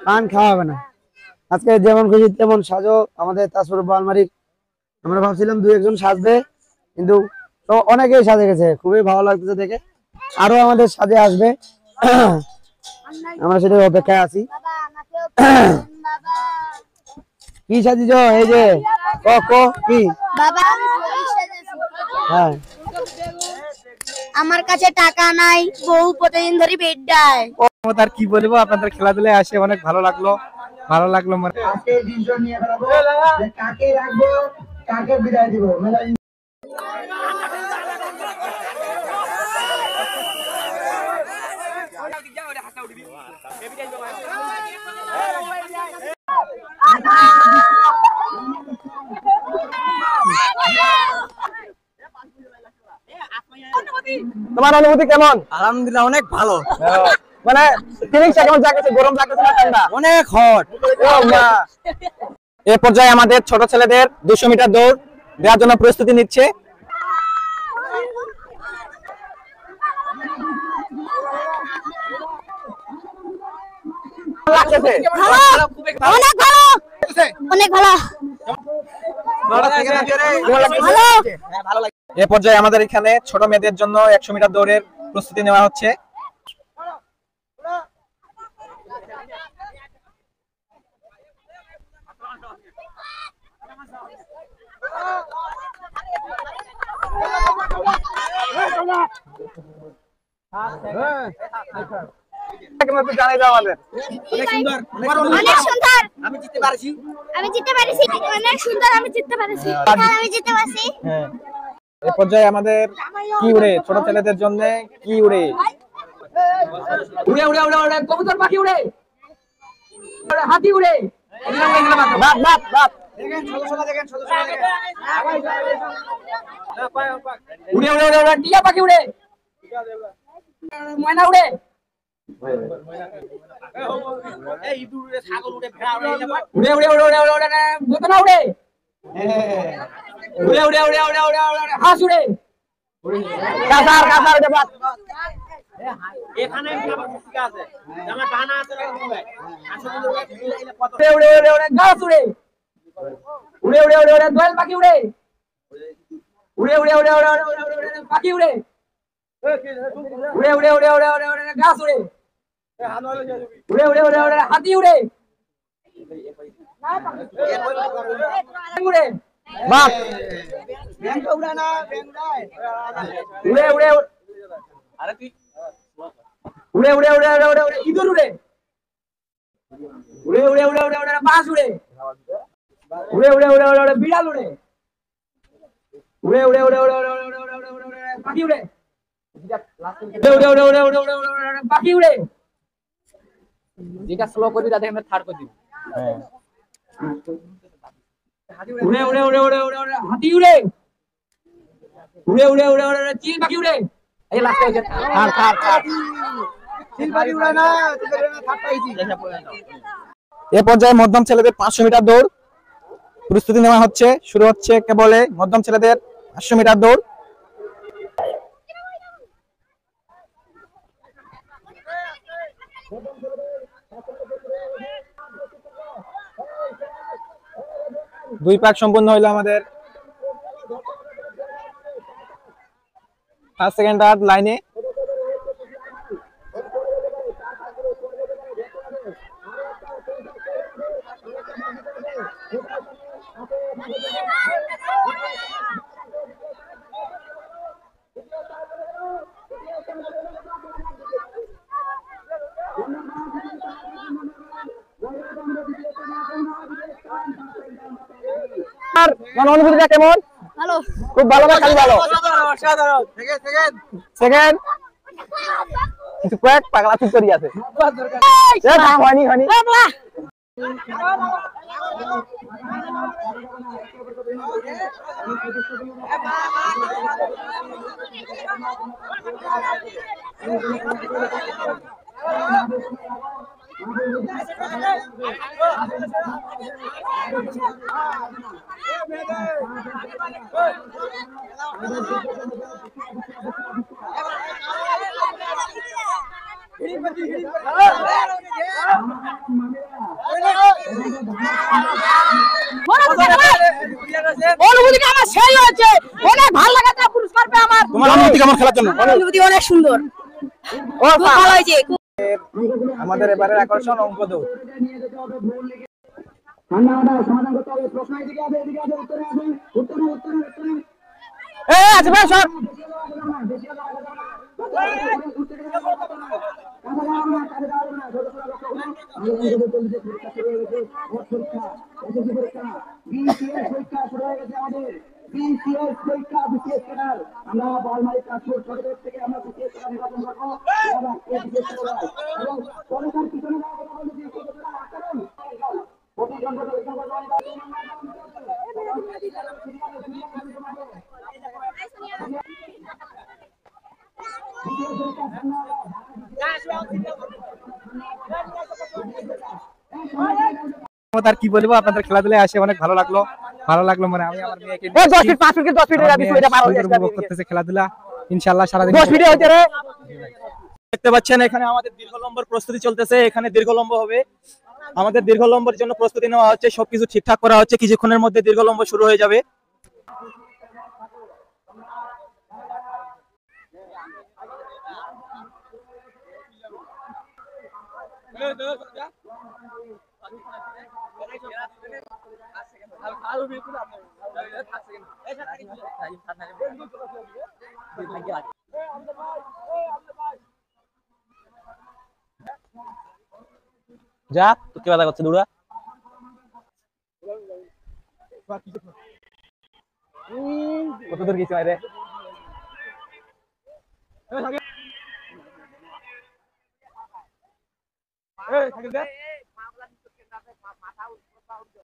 পান খাওয়া হবে না। আজকে যেমন খুশি তেমন সাজো আমাদের তাজপুর আলমারির। আমরা ভাবছিলাম দুই একজন সাজবে, কিন্তু তো অনেকেই সাজে গেছে, খুবই ভালো লাগতেছে দেখে। আরো আমাদের সাজে আসবে, আমরা সেটার অপেক্ষায় আছি। কি সাজিছ? এই যে কি হ্যাঁ, আমার কাছে টাকা নাই, বউ প্রতিদিন ধরে বেড দেয়। তার কি বলবো, আপনাদের খেলাধুলায় আসে অনেক ভালো লাগলো মানে আজকে ডিসিশন নিয়ে ফেলাবো যে কাকে রাখবো, কাকে বিদায় দিব। তোমার অনুভূতি কেমন? আলহামদুলিল্লাহ অনেক ভালো। মানে ফিলিংস কেমন লাগছে? গরম লাগছে না ঠান্ডা? অনেক হট। এই পর্যায়ে আমাদের ছোট ছেলেদের 200 মিটার দৌড় দেওয়ার জন্য প্রস্তুতি নিচ্ছে। এ পর্যায়ে আমাদের এখানে ছোট মেয়েদের জন্য 100 মিটার দৌড়ের প্রস্তুতি নেওয়া হচ্ছে। জানাই দাও আমাদের। অনেক সুন্দর, অনেক সুন্দর। আমি জিততে পেরেছি, অনেক সুন্দর। আমি জিততে পেরেছি, আমি জিততে পারছি। এই পর্যায়ে আমাদের কি উড়ে, ছোট ছেলেদের জন্য কি উড়ে? উড়ে উড়ে উড়ে উড়ে কবুতর পাখি উড়ে, হাতি উড়ে, বাপ বাপ বাপ উড়ে উড়ে উড়ে উড়ে টিয়া পাখি উড়ে, ময়না উড়ে, উড়ে উড়ে উড়ে উড়ে উড়ে বোতনা উড়ে, উড়ে উড়ে উড়ে উড়ে উড়ে উড়ে হাঁস উড়ে, কাসার কাসার বাপ এখানে আছে জানা ডানা আছে, উড়ে উড়ে উড়ে উড়ে গাছ উড়ে, উড়ে উড়ে উড়ে উড়ে দোয়েল পাখি উড়ে, উড়ে উড়ে উড়ে উড়ে উড়ে পাখি উড়ে, উড়ে উড়ে উড়ে উড়ে উড়ে উড়ে গাছ উড়ে, উড়ে উড়ে উড়ে উড়ে হাতি উড়ে, উড়ে বাপ উড়ে উড়ে আরে তুই উড়ে উড়ে উড়ে উড়ে উড়ে উড়ে ইঁদুর উড়ে, উড়ে উড়ে উড়ে উড়ে উড়ে বাস উড়ে, উড়ে উড়ে উড়ে উড়ে উড়ে বিড়াল উড়ে, উড়ে উড়ে উড়ে উড়ে উড়ে উড়ে উড়ে উড়ে উড়ে পাখি উড়ে, উড়ে উড়ে উড়ে উড়ে উড়ে উড়ে উড়ে পাখি উড়ে। যেটা স্লো করবি তাদের আমরা থার্ড করে দিব। উড়ে উড়ে উড়ে উড়ে উড়ে উড়ে হাতি উড়ে, উড়ে উড়ে উড়ে উড়ে উড়ে চিল পাখি উড়ে। এই লাস্টে হচ্ছে থার থার থার চিল পাখি উড়ে না, চিল পাখি না, থার পাইছি। এ পর্যায়ে মধ্যম ছেলেদের 500 মিটার দৌড় প্রস্তুতি নেওয়া হচ্ছে। শুরু হচ্ছে কেবলে মধ্যম ছেলেদের 500 মিটার দৌড়। দুই পাক সম্পূর্ণ হইলো আমাদের। ফার্স্ট সেকেন্ড থার্ড লাইনে। অনুভূতিটা কেমন? ভালো, খুব ভালো না খালি ভালো? অসাধারণ। সেকেন্ড কিছু কয়েক পাগলা ঠিক করি আছে। হয়নি হয়নি। অনুভূতিটা আমার সেই হয়েছে, অনেক ভালো লাগাটা পুরস্কার পেয়ে আমার। তোমার অনুভূতি কেমন খেলার জন্য? অনুভূতি অনেক সুন্দর, খুব ভালো হয়েছে। আমাদের এবারের আকর্ষণ অঙ্ক দৌড়। আছে ভাই সব আর কি বলবো, আপনাদের খেলাধুলায় আসে অনেক ভালো লাগলো। মানে আমি আমার মেয়েকে 10 ফিট 5 ফিট 10 ফিট আমার রাখি, মেয়ে এটা 12 সুন্দর উপভোগ করতেছে খেলাধুলা। ইনশাআল্লাহ সারাদিন 10 ফিটে হইতে রে। দেখতে পাচ্ছেন এখানে আমাদের দীর্ঘলম্বর প্রস্তুতি চলতেছে। এখানে দীর্ঘলম্ব হবে, আমাদের দীর্ঘলম্বর জন্য প্রস্তুতি নেওয়া হচ্ছে, সবকিছু ঠিকঠাক করা হচ্ছে। কিছুক্ষণের মধ্যে দীর্ঘলম্ব শুরু হয়ে যাবে। যা তো কি বাধা করছে দৌড়া। কত দূর গেছি বাইরে?